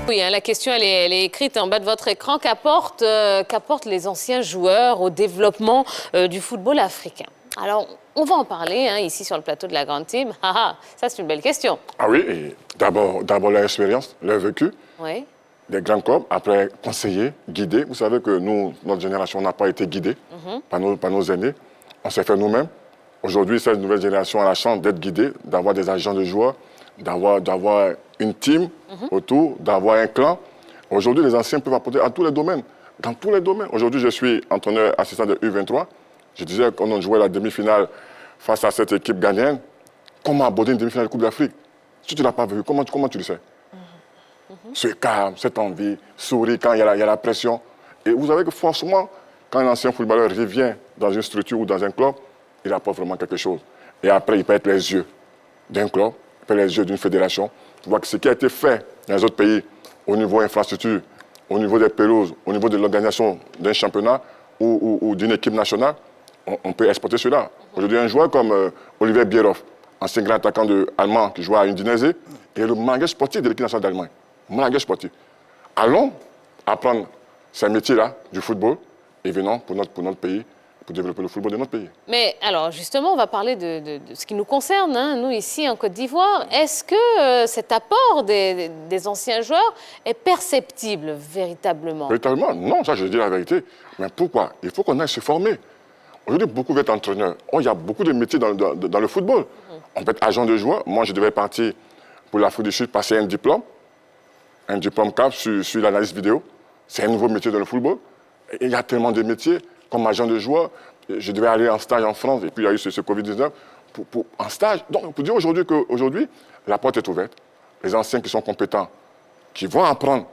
Oui, hein, la question, elle est écrite en bas de votre écran. Qu'apportent les anciens joueurs au développement du football africain? Alors, on va en parler hein, ici sur le plateau de la Grande Team. Ça, c'est une belle question. Ah oui, d'abord leur expérience, leur vécu. Oui. Des grands clubs, après conseiller, guider. Vous savez que nous, notre génération n'a pas été guidée par nos aînés. On s'est fait nous-mêmes. Aujourd'hui, cette nouvelle génération a la chance d'être guidée, d'avoir des agents de joueurs, d'avoir une team autour, d'avoir un clan. Aujourd'hui, les anciens peuvent apporter à tous les domaines, dans tous les domaines. Aujourd'hui, je suis entraîneur assistant de U23. Je disais qu'on jouait la demi-finale face à cette équipe ghanéenne. Comment aborder une demi-finale de Coupe d'Afrique? Si tu ne l'as pas vu, comment tu le sais? Ce calme, cette envie, sourire quand il y a la pression. Et vous savez que franchement, quand un ancien footballeur revient dans une structure ou dans un club, il apporte vraiment quelque chose. Et après, il peut être les yeux d'un club, il peut être les yeux d'une fédération. Tu vois que ce qui a été fait dans les autres pays, au niveau infrastructure, au niveau des pelouses, au niveau de l'organisation d'un championnat ou d'une équipe nationale, on peut exporter cela. Aujourd'hui, un joueur comme Olivier Bierhoff, ancien grand attaquant allemand qui jouait à Udinese, est le manager sportif de l'équipe nationale d'Allemagne. Manager sportif. Allons apprendre ces métiers-là du football et venons pour notre pays, pour développer le football de notre pays. Mais alors, justement, on va parler de ce qui nous concerne, hein, nous, ici, en Côte d'Ivoire. Est-ce que cet apport des anciens joueurs est perceptible, véritablement? Véritablement, non, ça, je dis la vérité. Mais pourquoi? Il faut qu'on aille se former. Aujourd'hui, beaucoup veulent être entraîneurs. Il y a beaucoup de métiers dans le football. On peut être agent de joueur. Moi, je devais partir pour l'Afrique du Sud, passer un diplôme CAP sur l'analyse vidéo. C'est un nouveau métier dans le football. Et il y a tellement de métiers. Comme agent de joueur, je devais aller en stage en France, et puis il y a eu ce Covid-19 en stage. Donc, on peut dire qu'aujourd'hui, la porte est ouverte. Les anciens qui sont compétents, qui vont apprendre,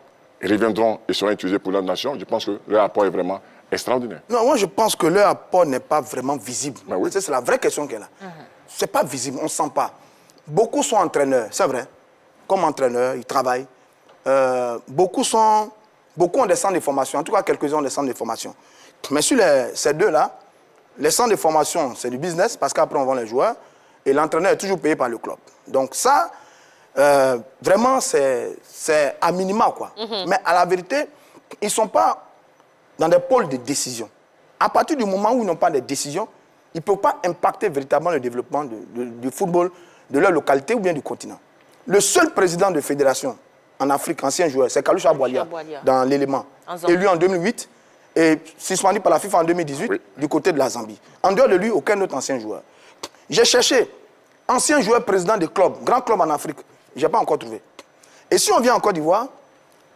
et reviendront et seront utilisés pour leur nation, je pense que leur apport est vraiment extraordinaire. Non, moi, je pense que leur apport n'est pas vraiment visible. Ben oui. C'est la vraie question qu'elle a. C'est pas visible, on ne sent pas. Beaucoup sont entraîneurs, c'est vrai. Comme entraîneurs, ils travaillent. Beaucoup ont des centres de formation. En tout cas, quelques-uns ont des centres de formation. Mais sur ces deux-là, les centres de formation, c'est du business parce qu'après, on vend les joueurs et l'entraîneur est toujours payé par le club. Donc ça, vraiment, c'est à minima, quoi. Mais à la vérité, ils ne sont pas dans des pôles de décision. À partir du moment où ils n'ont pas de décision, ils ne peuvent pas impacter véritablement le développement du football de leur localité ou bien du continent. Le seul président de fédération en Afrique, ancien joueur, c'est Kalusha Boalia, dans l'élément, élu en 2008 et suspendu par la FIFA en 2018 du côté de la Zambie. En dehors de lui, aucun autre ancien joueur. J'ai cherché ancien joueur président de club, grand club en Afrique, je n'ai pas encore trouvé. Et si on vient en Côte d'Ivoire,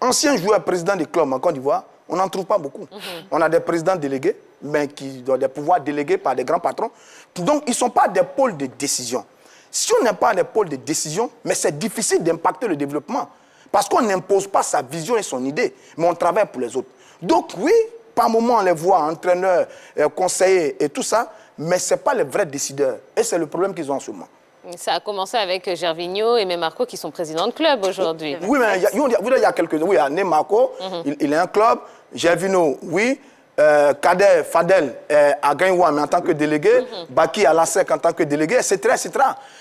ancien joueur président de club en Côte d'Ivoire, on n'en trouve pas beaucoup. On a des présidents délégués, mais qui ont des pouvoirs délégués par des grands patrons. Donc, ils ne sont pas des pôles de décision. Si on n'est pas des pôles de décision, mais c'est difficile d'impacter le développement. Parce qu'on n'impose pas sa vision et son idée, mais on travaille pour les autres. Donc oui, par moments on les voit, entraîneurs, conseillers et tout ça, mais ce n'est pas les vrais décideurs. Et c'est le problème qu'ils ont en ce moment. Ça a commencé avec Gervinho et Marco qui sont présidents de club aujourd'hui. Oui, mais il y a quelques... Oui, Marco, il est un club. Gervinho, oui. Kader, Fadel à Gaïwa, mais en tant que délégué, Baki à la SEC en tant que délégué, etc., etc.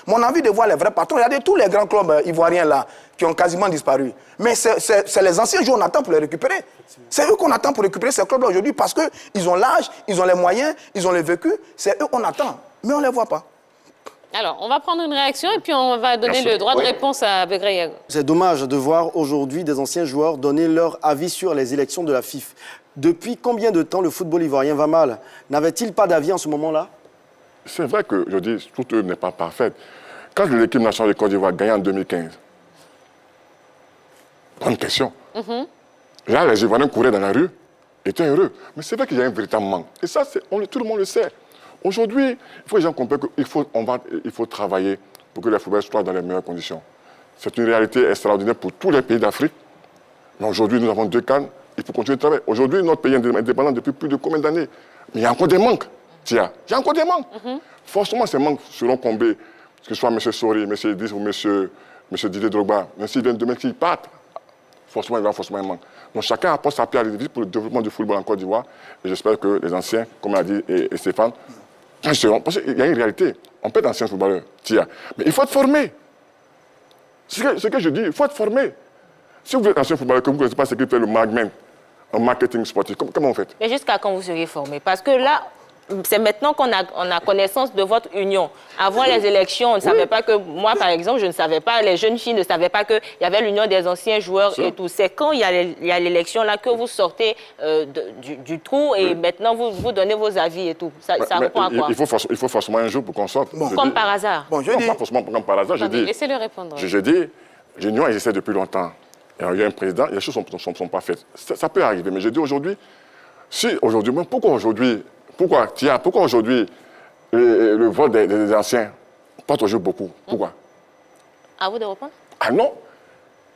Mon envie de voir les vrais patrons, regardez tous les grands clubs ivoiriens là, qui ont quasiment disparu. Mais c'est les anciens joueurs qu'on attend pour les récupérer. C'est eux qu'on attend pour récupérer ces clubs-là aujourd'hui parce qu'ils ont l'âge, ils ont les moyens, ils ont le vécu. C'est eux qu'on attend, mais on ne les voit pas. Alors, on va prendre une réaction et puis on va donner le droit de réponse à Begré. C'est dommage de voir aujourd'hui des anciens joueurs donner leur avis sur les élections de la FIFA. Depuis combien de temps le football ivoirien va mal? N'avait-il pas d'avis en ce moment-là? C'est vrai que, je dis, toute œuvre n'est pas parfaite. Quand l'équipe nationale de Côte d'Ivoire gagne en 2015, bonne question. Là, les Ivoiriens couraient dans la rue, étaient heureux. Mais c'est vrai qu'il y a un véritable manque. Et ça, tout le monde le sait. Aujourd'hui, il faut que les gens comprennent qu'il faut travailler pour que les footballeurs soient dans les meilleures conditions. C'est une réalité extraordinaire pour tous les pays d'Afrique. Mais aujourd'hui, nous avons 2 CAN. Il faut continuer de travailler. Aujourd'hui, notre pays est indépendant depuis plus de combien d'années? Mais il y a encore des manques. Il y a encore des manques. Forcément, ces manques seront comblés. Que ce soit M. Sori, M. Idriss ou M. Didier Drogba. Même s'ils viennent demain, s'ils partent, forcément, il y aura forcément un manque. Donc chacun apporte sa pierre à l'édifice pour le développement du football en Côte d'Ivoire. Et j'espère que les anciens, comme l'a dit et Stéphane, parce qu'il y a une réalité. On peut être ancien footballeur, mais il faut être formé. Ce que je dis, il faut être formé. Si vous êtes ancien footballeur, que vous ne connaissez pas ce qu'il fait le management, un marketing sportif, comment vous faites? Mais jusqu'à quand vous seriez formé? Parce que là, c'est maintenant qu'on a connaissance de votre union. Avant les élections, on ne savait pas que... Moi, par exemple, je ne savais pas, les jeunes filles ne savaient pas qu'il y avait l'union des anciens joueurs et tout. C'est quand il y a l'élection là que vous sortez du trou et maintenant vous donnez vos avis et tout. Ça répond à quoi? Il faut forcément un jour pour qu'on sorte. Bon. Comme par hasard. Bon, je non, dis... pas forcément comme par hasard. Laissez-le répondre. Je dis, l'union existe depuis longtemps. Il y a un président, les choses ne sont pas faites. Ça peut arriver, mais je dis aujourd'hui, pourquoi aujourd'hui le vote des anciens porte aujourd'hui beaucoup? Pourquoi? À vous de répondre. Ah non,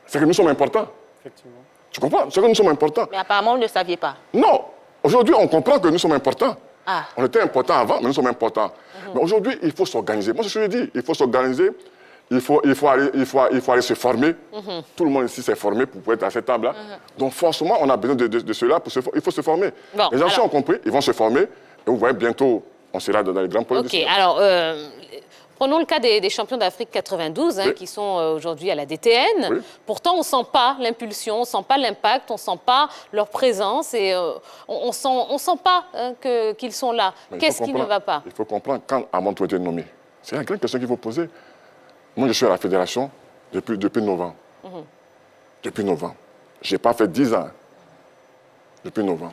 c'est que nous sommes importants. Effectivement. Tu comprends? C'est que nous sommes importants. Mais apparemment, vous ne saviez pas. Non, aujourd'hui, on comprend que nous sommes importants. Ah. On était importants avant, mais nous sommes importants. Mais aujourd'hui, il faut s'organiser. Moi, c'est ce que je dis. Il faut s'organiser. Il faut aller se former. Tout le monde ici s'est formé pour être à cette table-là. Donc, forcément, on a besoin de cela. Il faut se former. Bon, les anciens ont compris, ils vont se former. Et vous voyez, bientôt, on sera dans les grands projets. OK, alors, prenons le cas des champions d'Afrique 92, qui sont aujourd'hui à la DTN. Oui. Pourtant, on ne sent pas l'impulsion, on ne sent pas l'impact, on ne sent pas leur présence et on ne sent pas qu'ils sont là. Qu'est-ce qui ne va pas? Il faut comprendre quand Amantou a été nommé. C'est la grande question qu'il faut poser. Moi, je suis à la fédération depuis novembre. Depuis novembre. Je n'ai pas fait 10 ans. Depuis novembre.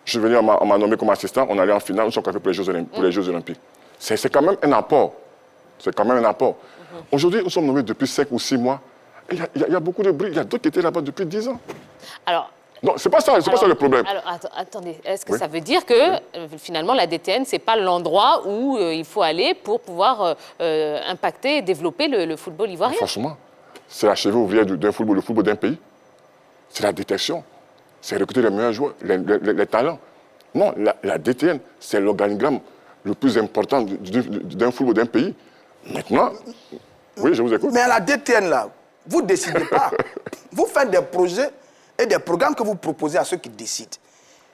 Je suis venu, on m'a nommé comme assistant, on allait en finale, nous sommes qualifiés pour les Jeux Olympiques. C'est quand même un apport. C'est quand même un apport. Aujourd'hui, nous sommes nommés depuis 5 ou 6 mois. Il y a beaucoup de bruit. Il y a d'autres qui étaient là-bas depuis 10 ans. Alors, non, c'est pas ça le problème. Alors, attendez, est-ce que ça veut dire que finalement la DTN, ce n'est pas l'endroit où il faut aller pour pouvoir impacter et développer le football ivoirien? Franchement, c'est la cheville ouvrière d'un football, le football d'un pays. C'est la détection. C'est recruter les meilleurs joueurs, les talents. Non, la DTN, c'est l'organigramme le plus important d'un football d'un pays. Maintenant, oui, je vous écoute. Mais à la DTN, là, vous ne décidez pas. Vous faites des projets et des programmes que vous proposez à ceux qui décident.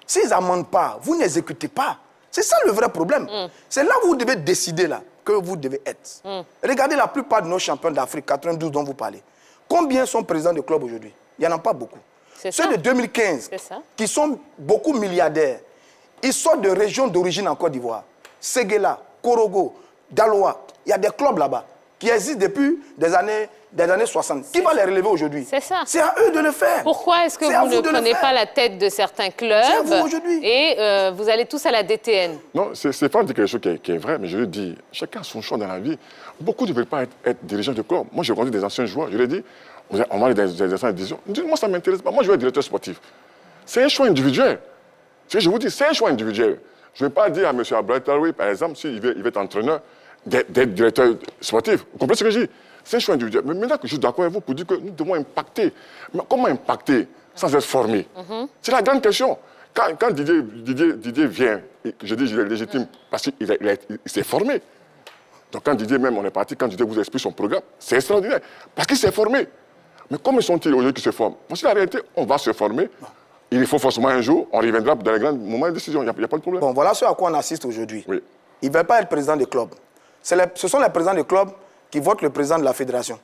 S'ils n'amendent pas, vous n'exécutez pas. C'est ça le vrai problème. C'est là où vous devez décider, là, que vous devez être. Regardez la plupart de nos champions d'Afrique, 92 dont vous parlez. Combien sont présidents de clubs aujourd'hui? Il n'y en a pas beaucoup. Ceux de 2015, qui sont beaucoup milliardaires, ils sortent de régions d'origine en Côte d'Ivoire. Séguéla, Korogo, Daloa, il y a des clubs là-bas qui existent depuis des années 60. Qui va les relever aujourd'hui? C'est ça. C'est à eux de le faire. Pourquoi est-ce que vous ne prenez pas la tête de certains clubs et vous allez tous à la DTN? Non, Stéphane dit quelque chose qui est vrai, mais je lui dis, chacun a son choix dans la vie. Beaucoup ne veulent pas être dirigeants de club. Moi, j'ai rencontré des anciens joueurs, je lui ai dit, on va aller dans les anciennes divisions. Moi, ça ne m'intéresse pas. Moi, je veux être directeur sportif. C'est un choix individuel. Ce que je vous dis, c'est un choix individuel. Je ne vais pas dire à M. Abrataoui, par exemple, s'il veut être entraîneur, d'être directeur sportif. Vous comprenez ce que je dis? C'est un choix individuel. Mais maintenant que je suis d'accord avec vous pour dire que nous devons impacter. Mais comment impacter sans être formé? C'est la grande question. Quand Didier vient, je dis qu'il est légitime parce qu'il s'est formé. Donc quand Didier même, on est parti, quand Didier vous explique son programme, c'est extraordinaire. Parce qu'il s'est formé. Mais comment sont-ils aujourd'hui qui se forment? Parce que la réalité, on va se former. Il faut forcément un jour, on reviendra dans les grands moments de décision. Il n'y a pas de problème. Bon, voilà ce à quoi on assiste aujourd'hui. Oui. Ils ne veulent pas être président des clubs. Ce sont les présidents des clubs qui votent le président de la fédération.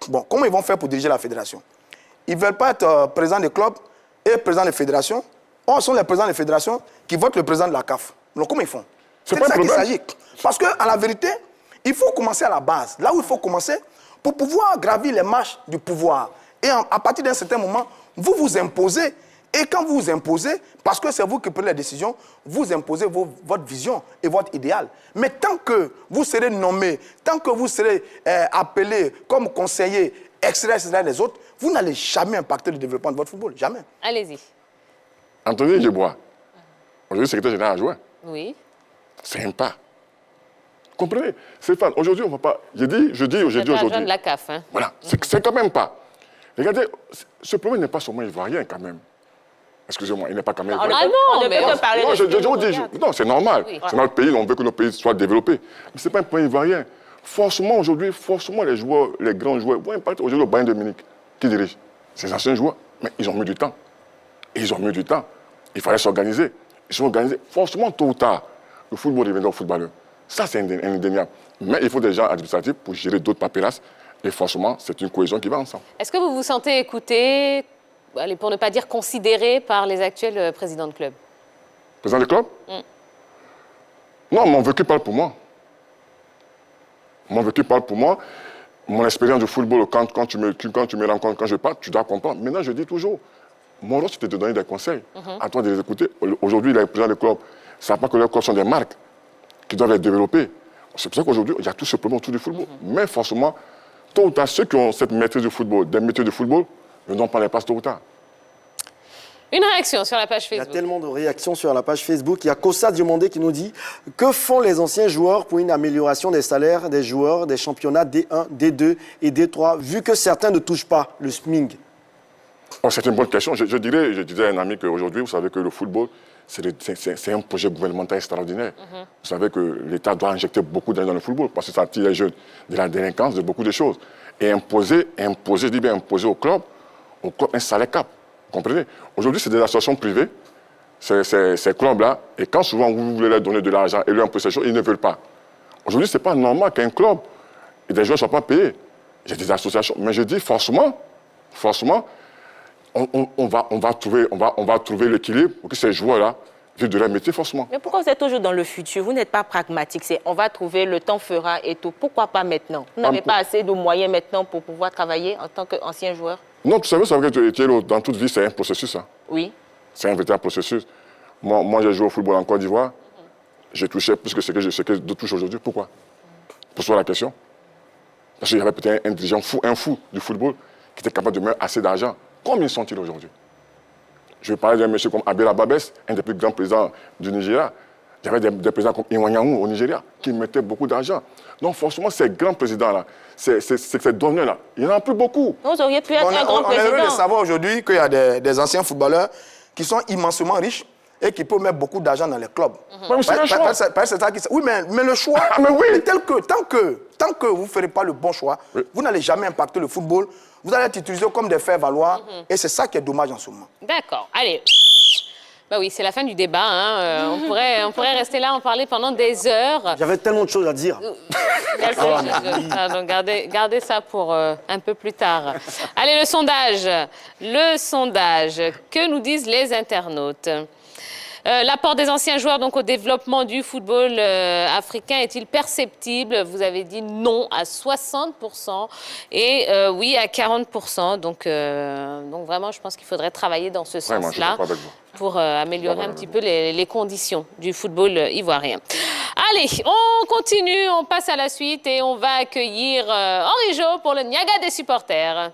Bon, comment ils vont faire pour diriger la fédération? Ils ne veulent pas être président des clubs et président des fédérations. Or, ce sont les présidents des fédérations qui votent le président de la CAF. Donc, comment ils font? C'est de ça qu'il s'agit. Parce qu'à la vérité, il faut commencer à la base. Là où il faut commencer pour pouvoir gravir les marches du pouvoir. Et à partir d'un certain moment, vous vous imposez. Et quand vous vous imposez, parce que c'est vous qui prenez les décisions, vous imposez votre vision et votre idéal. Mais tant que vous serez nommé, tant que vous serez appelé comme conseiller, etc. des autres, vous n'allez jamais impacter le développement de votre football. Jamais. Allez-y. Anthony Yeboah, aujourd'hui secrétaire général adjoint. Oui. C'est un pas. Comprenez? Stéphane, aujourd'hui, on ne va pas... Je dis aujourd'hui. De la CAF. Hein. Voilà, c'est quand même pas. Regardez, ce problème n'est pas seulement ivoirien quand même. Excusez-moi, il n'est pas quand même ivoirien. Ah non, on ne peut que parler non, de je vous dis, non, c'est normal. Oui. C'est notre pays, on veut que nos pays soient développés. Mais ce n'est pas un problème ivoirien. Forcément, aujourd'hui, les joueurs, les grands joueurs, vont impacter aujourd'hui le Bayern de Munich. Qui dirige? Ces anciens joueurs. Mais ils ont mis du temps. Et ils ont mis du temps. Il fallait s'organiser. Ils sont organisés. Forcément, tôt ou tard, le football reviendra aux footballeurs. Ça, c'est indéniable. Mais il faut des gens administratifs pour gérer d'autres papérasses. Et franchement, c'est une cohésion qui va ensemble. Est-ce que vous vous sentez écouté, allez, pour ne pas dire considéré, par les actuels présidents de club? Président du club? Non, mon vécu parle pour moi. Mon vécu parle pour moi. Mon expérience de football, quand tu me rencontres, quand je parle, tu dois comprendre. Maintenant, je dis toujours, mon rôle, c'était de donner des conseils. À toi de les écouter. Aujourd'hui, les présidents de club ne savent pas que leurs clubs sont des marques qui doivent être développées. C'est pour ça qu'aujourd'hui, il y a tout ce problème autour du football. Mais forcément, tôt ou tard, ceux qui ont cette maîtrise du football, des métiers de football, ne donnent pas les places tôt ou tard. Une réaction sur la page Il y Facebook. a tellement de réactions sur la page Facebook. Il y a Kossa Diomandé qui nous dit « Que font les anciens joueurs pour une amélioration des salaires des joueurs des championnats D1, D2 et D3, vu que certains ne touchent pas le SMIC ?» Oh, c'est une bonne question. Je disais à un ami qu'aujourd'hui, vous savez que le football, c'est un projet gouvernemental extraordinaire. Vous savez que l'État doit injecter beaucoup d'argent dans le football parce que ça attire les jeunes de la délinquance, de beaucoup de choses. Et imposer au club un salaire cap. Vous comprenez? Aujourd'hui, c'est des associations privées, ces clubs-là, et quand souvent vous voulez leur donner de l'argent et leur imposer ces choses, ils ne veulent pas. Aujourd'hui, ce n'est pas normal qu'un club et des joueurs ne soient pas payés. J'ai des associations, mais je dis forcément, on va trouver l'équilibre pour que ces joueurs-là vivent de leur métier, forcément. Mais pourquoi vous êtes toujours dans le futur? Vous n'êtes pas pragmatique. C'est on va trouver, le temps fera et tout. Pourquoi pas maintenant? Vous n'avez pas assez de moyens maintenant pour pouvoir travailler en tant qu'ancien joueur? Non, tu savais que dans toute vie, c'est un processus. Hein. Oui. C'est un véritable processus. Moi j'ai joué au football en Côte d'Ivoire. J'ai touché plus que ce que je touche aujourd'hui. Pourquoi? Pose-toi la question. Parce qu'il y avait peut-être un dirigeant fou, un fou du football qui était capable de mettre assez d'argent. Combien sont-ils aujourd'hui? Je vais parler d'un monsieur comme Abela Babes, un des plus grands présidents du Nigeria. Il y avait des présidents comme Iwanyanwu au Nigeria qui mettaient beaucoup d'argent. Donc forcément, ces grands présidents-là, ces donneurs-là, il n'y en a plus beaucoup. Vous auriez pu être un grand président. On est heureux de savoir aujourd'hui qu'il y a des anciens footballeurs qui sont immensément riches et qui peuvent mettre beaucoup d'argent dans les clubs. Mais c'est le choix. Oui, mais le choix, mais oui. tant que vous ne ferez pas le bon choix, vous n'allez jamais impacter le football. Vous allez être utilisé comme des faire-valoir. Et c'est ça qui est dommage en ce moment. D'accord. Allez. Bah oui, c'est la fin du débat. Hein. On pourrait rester là, en parler pendant des heures. J'avais tellement de choses à dire. Donc gardez ça pour un peu plus tard. Allez, le sondage. Le sondage. Que nous disent les internautes? L'apport des anciens joueurs donc, au développement du football africain est-il perceptible? Vous avez dit non à 60% et oui à 40%. Donc vraiment, je pense qu'il faudrait travailler dans ce sens-là pour améliorer un petit peu les conditions du football ivoirien. Allez, on continue, on passe à la suite et on va accueillir Henri Jo pour le Niaga des supporters.